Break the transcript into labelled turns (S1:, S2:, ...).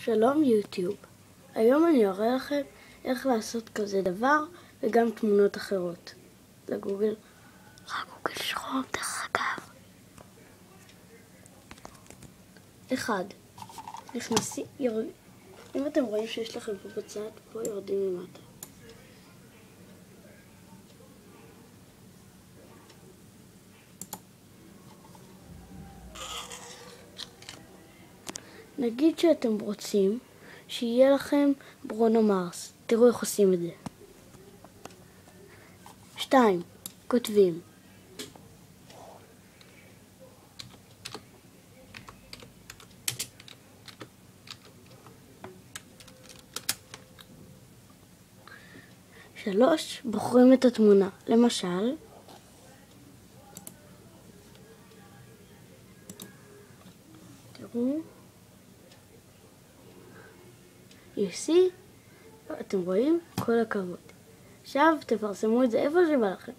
S1: שלום יוטיוב, היום אני אראה לכם איך לעשות כזה דבר וגם תמונות אחרות לגוגל. גוגל שרום דרך אגב. 1. נכנסים, אם אתם רואים שיש לכם פה בצד, פה יורדים למטה. נגיד שאתם רוצים שיהיה לכם ברונו מרס. תראו איך עושים את זה. 2. כותבים. 3. בוחרים את התמונה. למשל, תראו, you see? אתם רואים? כל הכבוד. עכשיו תפרסמו את זה איפה שבא לכם.